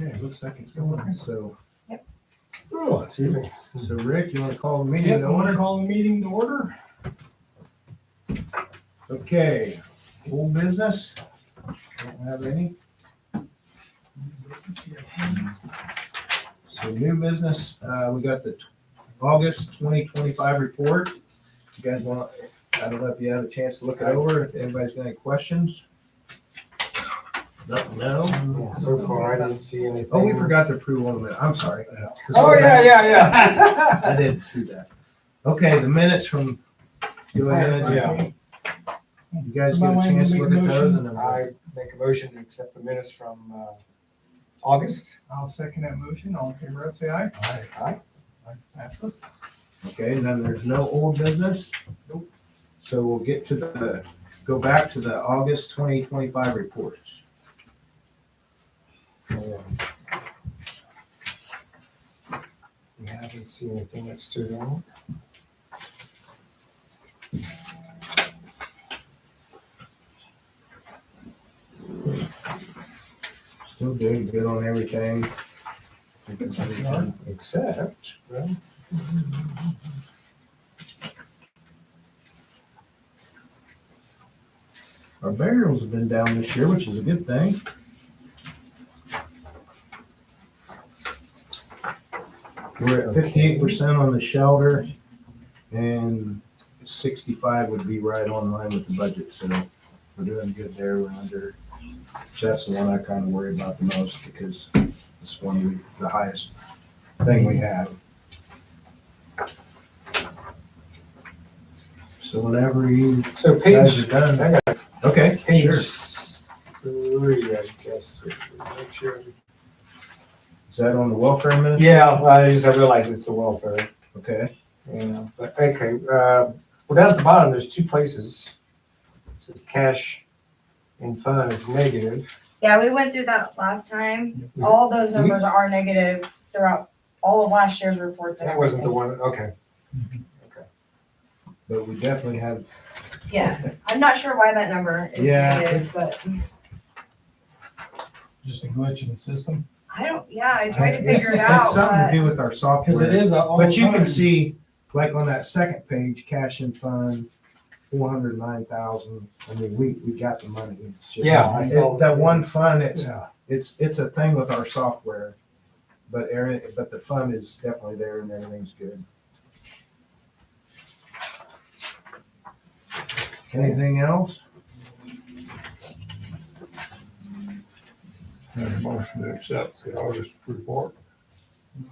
Okay, looks like it's going, so. Yep. Oh, excuse me. So Rick, you wanna call the meeting Yep, to I want to order? call the meeting to order. Okay, old business? Don't have any. So new business, we got the August 2025 report. You guys want, I don't know if you had a chance to look it over, if anybody's got any questions? No? Yeah, so far, I didn't see anything. Oh, we forgot to approve one of them, I'm sorry. Oh, yeah. I didn't see that. Okay, the minutes from, go ahead. Yeah. You guys get a chance to look at those and then. I make a motion to accept the minutes from August. I'll second that motion. All in favor, say aye. Aye. Passes. Okay, and then there's no old business? Nope. So we'll get to go back to the August 2025 reports. We haven't seen anything that stood out. Still good on everything. Except, well, Our burials have been down this year, which is a good thing. We're at 58% on the shelter, and 65 would be right on line with the budget, so we're doing good there. We're under, that's the one I kind of worry about the most, because it's the highest thing we have. So whenever you so guys page, are done, I got okay, page sure. 3, I guess. Make sure. Is that on the welfare minute? Yeah, I realize it's the welfare. Okay, Yeah, but okay, well, down at the bottom, there's two places. It says cash in fund is negative. Yeah, we went through that last time. All those numbers are negative throughout all of last year's reports and That wasn't the everything. one, okay. but we definitely have, Yeah, I'm not sure why that number is Yeah. negative, but Just a glitch in the system. I tried to it's figure it out, it's something to but do with our software. Because it is all But you the can time. see, like on that second page, cash in fund, 409,000. I mean, we got the money. It's just- Yeah, I saw That one fund, it's Yeah. a thing with our software. But the fund is definitely there and everything's good. Anything else? Make a motion to accept the August report.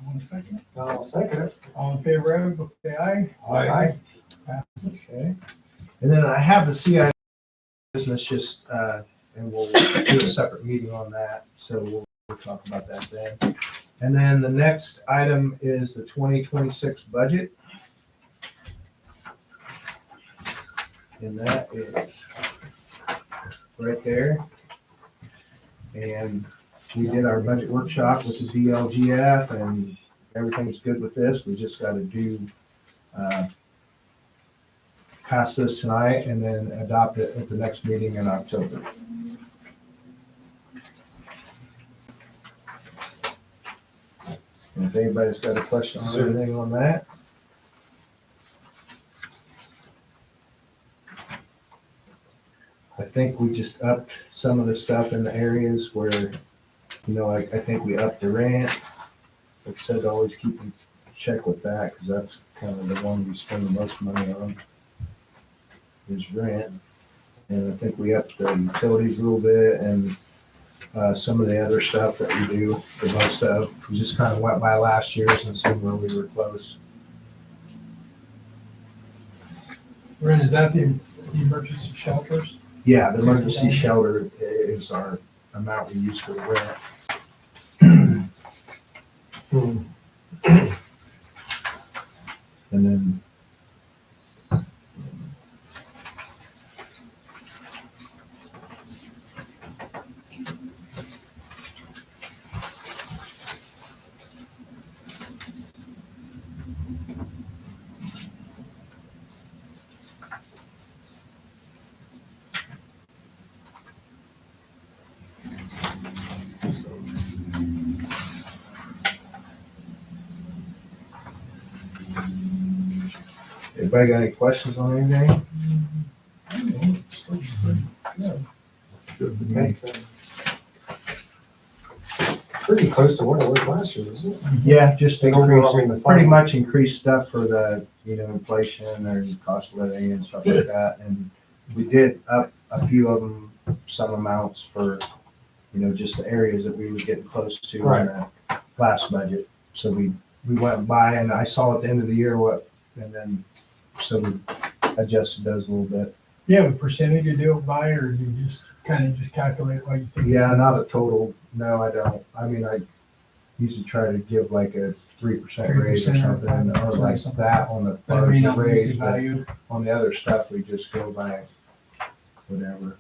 One second. I'll second it. All in favor, say aye. Aye. Passes. Okay. And then I have the CI business just, and we'll do a separate meeting on that. So we'll talk about that then. And then the next item is the 2026 budget. And that is right there. And we did our budget workshop with the DLGF and everything's good with this. We just got to pass this tonight and then adopt it at the next meeting in October. And if anybody's got a question or anything on that. I think we just upped some of the stuff in the areas where, I think we upped the rent. Like I said, always keep in check with that, because that's kind of the one we spend the most money on, is rent. And I think we upped the utilities a little bit, and some of the other stuff that we do, the most of, we just kind of went by last year's and seen where we were close. Ren, is that the emergency shelters? Yeah, the emergency shelter is our amount we use for the rent. And then Anybody got any questions on anything? Should be me. That's, pretty close to what it was last year, isn't it? Yeah, just And overall, increase, I mean, the pretty fund- much increased stuff for the, inflation and cost of living and stuff like that. And we did up a few of them, some amounts for, just the areas that we were getting close to in the last budget. So we went by and I saw at the end of the year so we adjusted those a little bit. You have a percentage you do it by, or you just kind of just calculate what you think? Yeah, not a total, no, I don't. I mean, I usually try to give like a 3% raise or 3% something, or like something. that on the But I mean, part not raise, the but value. on the other stuff, we just go by whatever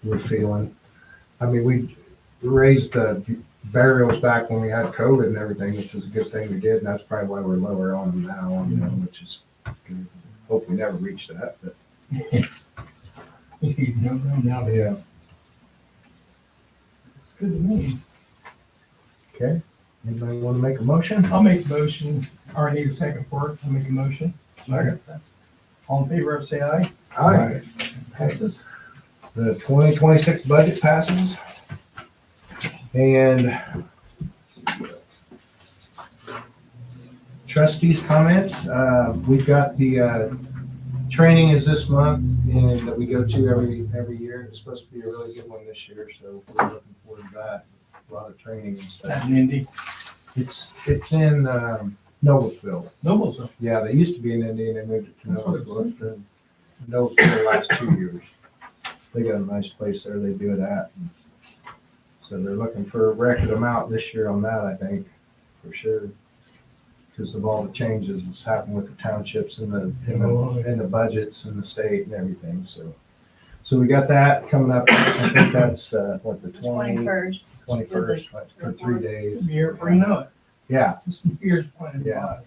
we're feeling. I mean, we raised the burials back when we had COVID and everything, which was a good thing we did, and that's probably why we're lower on them now, which is good. Hope we never reach that, but You don't know nowadays. Yeah. It's good to me. okay. Anybody want to make a motion? I'll make a motion, or I need a second for it, I'll make a motion. Second. All in favor of, say aye. All right. Passes. The 2026 budget passes. And trustees' comments, we've got the training is this month and that we go to every year. It's supposed to be a really good one this year, so we're looking forward to that. A lot of training and That stuff. in Indy, It's in Noblesville. Noblesville. Yeah, they used to be in Indy and they moved it to That's what it Noblesville. It's been Noblesville the last 2 years. They got a nice place there they do it at. So they're looking for a record amount this year on that, I think, for sure. Because of all the changes that's happened with the townships and the budgets and the state and everything, so we got that coming up. I think that's, the 21st. 21st, for 3 days. Be here before you know it. Yeah, Just years planning. Yeah.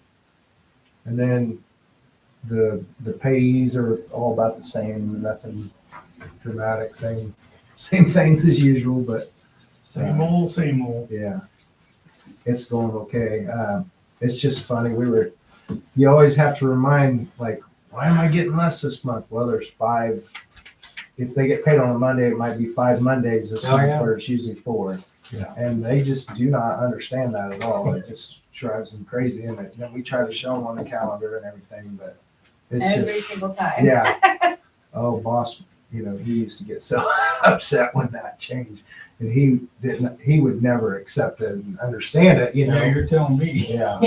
and then the payees are all about the same, nothing dramatic, same things as usual, but Same old, same old. yeah, it's going okay. It's just funny. You always have to remind, like, why am I getting less this month? Well, there's 5. If they get paid on a Monday, it might be 5 Mondays this month, yeah. where it's usually 4. Yeah. And they just do not understand that at all. It just drives them crazy. And then we try to show them on the calendar and everything, but it's Every just, single time. yeah. Oh, boss, he used to get so upset when that changed. And he would never accept it and understand it, Yeah, you're telling me. Yeah,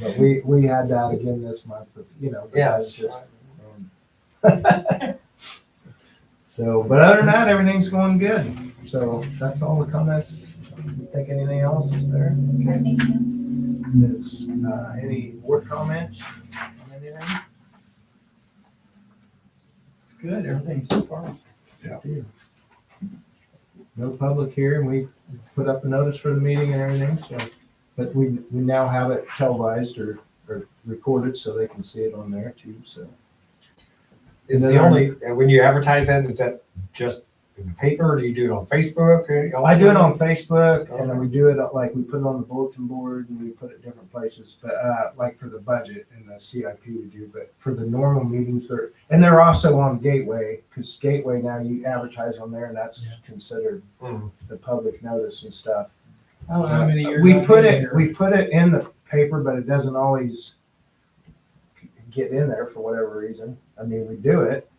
but we had that again this month, but Yeah, it's just. So, but other than that, everything's going good. So that's all the comments. You think anything else there? Okay. Any board comments on anything? It's good, everything so far. No public here, and we put up a notice for the meeting and everything, so, but we now have it televised or recorded so they can see it on there too, so. Is the only, when you advertise that, is that just in the paper, or do you do it on Facebook? I do it on Facebook, and then we do it, like, we put it on the bulletin board, and we put it different places, but, like for the budget and the CIP we do, but for the normal meetings, they're also on Gateway, because Gateway now you advertise on there, and that's considered the public notice and stuff. I don't know how many years. We I've put been it, here. we put it in the paper, but it doesn't always get in there for whatever reason. I mean, we do it.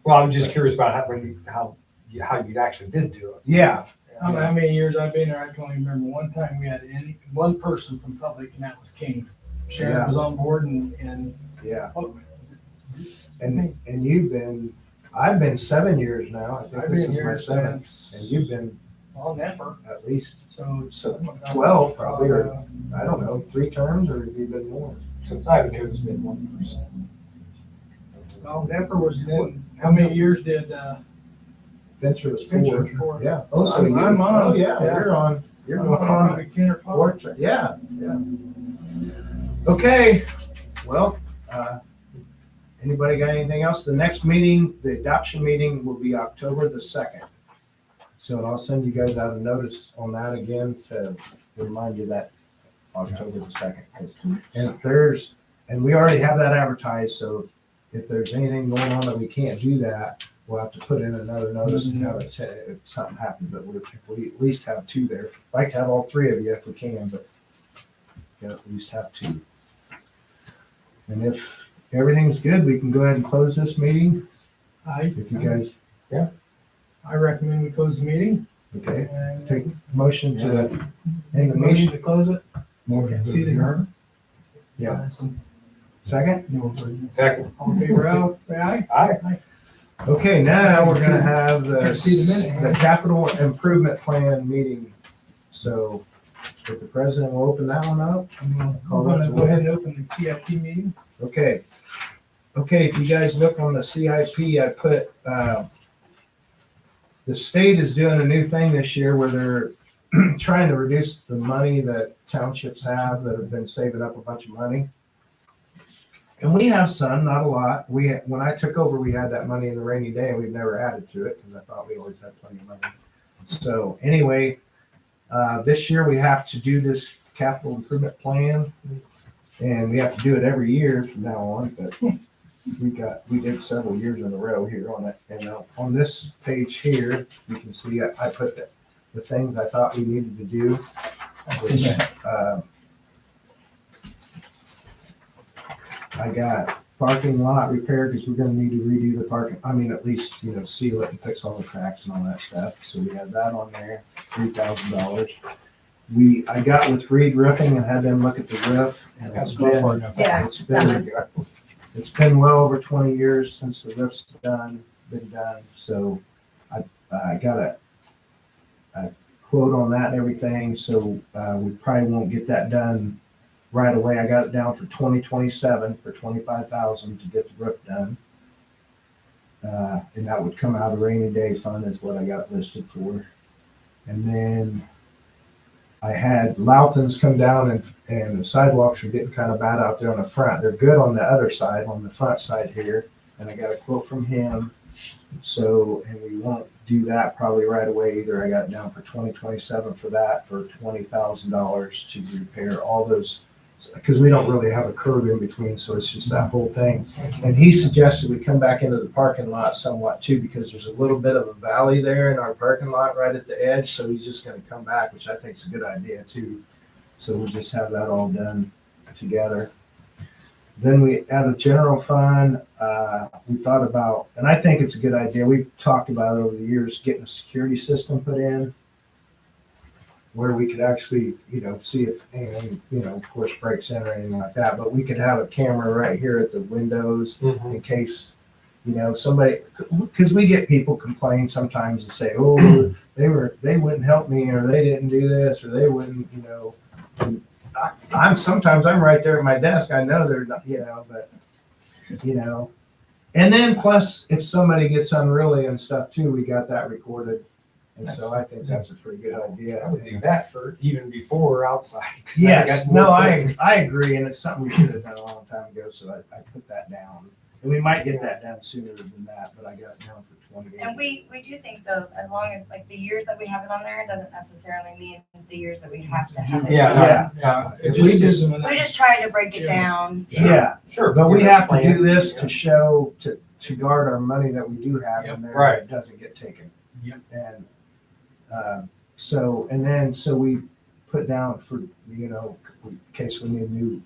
Well, I'm just curious about how you actually did do it. Yeah. I don't know how many years I've been there, I can only remember one time we had one person from public, and that was King. Sharon Yeah. was on board and Yeah. oh, And I've been 7 years now. I think I've this been is my here 7th. since. And you've been Well, never, at least, so. 12 probably, or I don't know, 3 terms, or have you been more? Since I've been here, there's been one person. Well, never was then, how many years did, Venture was Venture 4. was 4. Yeah. Oh, so I'm on. Oh, yeah, Yeah. you're on. You're I'm going on. probably 10 or 12. Portrait, yeah. Okay, well, anybody got anything else? The next meeting, the adoption meeting will be October the 2nd. So I'll send you guys out a notice on that again to remind you that October the 2nd. And if there's and we already have that advertised, so if there's anything going on that we can't do that, we'll have to put in another notice and have it, if something happens, but if we at least have two there. Like to have all three of you if we can, but yeah, at least have two. And if everything's good, we can go ahead and close this meeting, if you guys, I recommend we close the meeting. okay, And take motion to end the motion meeting. to close it. Motion to See the adjourn. Yeah. Second? Second. All in favor, say aye. Aye. Okay, now we're gonna have Can't see the minute. the capital improvement plan meeting. So if the president will open that one up. We're gonna go ahead and open the CIP meeting. Okay. Okay, if you guys look on the CIP, I put, the state is doing a new thing this year where they're trying to reduce the money that townships have that have been saving up a bunch of money. And we have some, not a lot. When I took over, we had that money in the rainy day and we've never added to it because I thought we always had plenty of money. So anyway, this year we have to do this capital improvement plan and we have to do it every year from now on, but we did several years in a row here on it. And on this page here, you can see I put the things I thought we needed to do. Which, I got parking lot repair because we're gonna need to redo the parking, at least, seal it and fix all the cracks and all that stuff. So we have that on there, $3,000. I got with Reed Roofing and had them look at the roof. And Yeah. It's been well over 20 years since the roof's been done. So I got a quote on that and everything. So we probably won't get that done right away. I got it down for 2027 for $25,000 to get the roof done. And that would come out of the rainy day fund is what I got listed for. And then I had Loughton's come down and the sidewalks are getting kind of bad out there on the front. They're good on the other side, on the front side here. And I got a quote from him. So, and we won't do that probably right away either. I got it down for 2027 for that, for $20,000 to repair all those, because we don't really have a curb in between, so it's just that whole thing. And he suggested we come back into the parking lot somewhat too, because there's a little bit of a valley there in our parking lot right at the edge, so he's just gonna come back, which I think is a good idea too. So we'll just have that all done together. Then we, out of general fund, we thought about, and I think it's a good idea, we've talked about it over the years, getting a security system put in where we could actually, see if anything, of course, breaks in or anything like that, but we could have a camera right here at the windows in case, somebody, because we get people complain sometimes and say, oh, they wouldn't help me, or they didn't do this, or they wouldn't, and I'm right there at my desk. I know they're not, but, and then plus if somebody gets unruly and stuff too, we got that recorded. And so I think that's a pretty good idea. I would do that for even before outside. 'cause I think Yes, that's no, more I agree, and it's something we should have done a long time ago, so I put that down. And we might get that done sooner than that, but I got it down for 28. And we do think though, as long as like the years that we have it on there, it doesn't necessarily mean the years that we have to have it. Yeah. If we just, We just try to break it down. yeah, Sure. but we give have a to do plan. this to show, to guard our money that we do have in there, Right. that it doesn't get taken. Yep. And, so we put down for, in case we need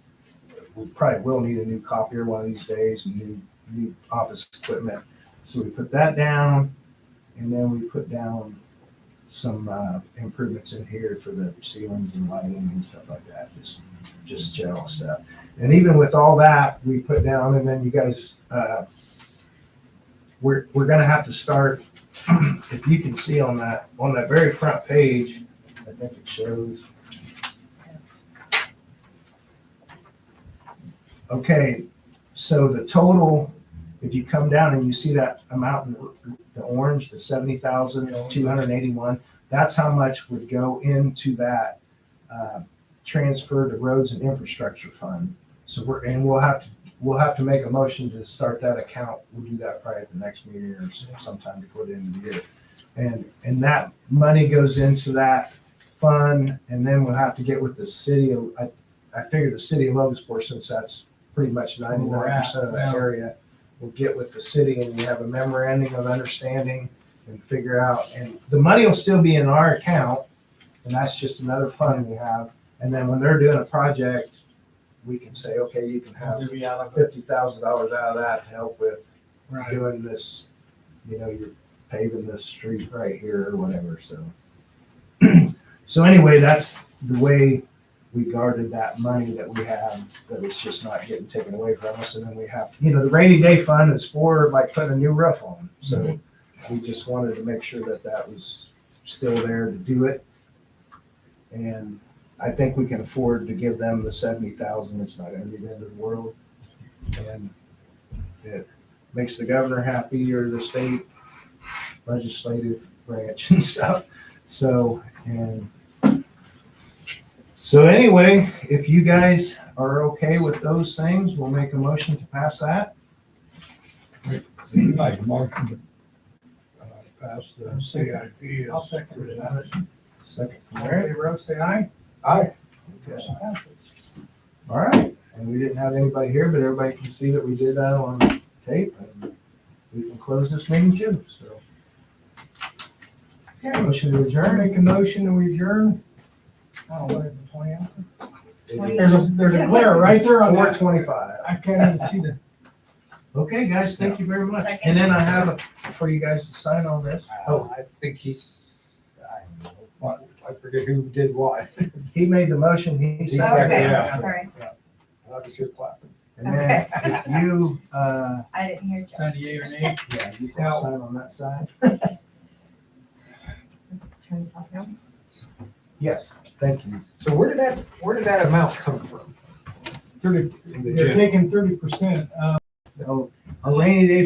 we probably will need a new copier one of these days, and new office equipment. So we put that down, and then we put down some improvements in here for the ceilings and lighting and stuff like that, just general stuff. And even with all that, we put down, and then you guys, we're gonna have to start, if you can see on that very front page, I think it shows. Okay, so the total, if you come down and you see that amount in the orange, the 70,281, that's how much would go into that transfer to roads and infrastructure fund. So we'll have to make a motion to start that account. We'll do that probably at the next meeting or sometime before the end of the year. And that money goes into that fund, and then we'll have to get with the city. I figure the city of Logansport, since that's pretty much 99% of the Yeah. area. We'll get with the city and we have a memorandum of understanding and figure out, and the money will still be in our account, and that's just another fund we have. And then when they're doing a project, we can say, okay, you can have Maybe out of it. $50,000 out of that to help with Right. doing this, you're paving this street right here or whatever, so. So anyway, that's the way we guarded that money that we have, that it's just not getting taken away from us. And then we have, the rainy day fund is for like putting a new roof on. So we just wanted to make sure that that was still there to do it. And I think we can afford to give them the 70,000. It's not gonna be the end of the world. And it makes the governor happy, or the state legislative branch and stuff. So anyway, if you guys are okay with those things, we'll make a motion to pass that. Like motion to pass the CIP. I'll second it. Second. All right, Rose, say aye. Aye. Motion passes. All right, and we didn't have anybody here, but everybody can see that we did that on tape, and we can close this meeting too, so. Okay, Motion to I adjourn. make a motion and we adjourn. Oh, what is it, 20 after? Twenty. There's a glare right there on that. 4:25. I can't even see the. Okay, guys, thank you very much. Second. And then I have for you guys to sign all this. Oh, I think I don't know, I forget who did what. he made the motion, he He seconded Okay, it. yeah. sorry, I just hear clapping. And then if you, I didn't hear Joe. Sign yea or nay. yeah, you can sign on that side. Turn this off now. Yes, thank you. So where did that amount come from? 30, In the they're gym? taking 30%. Oh, a rainy day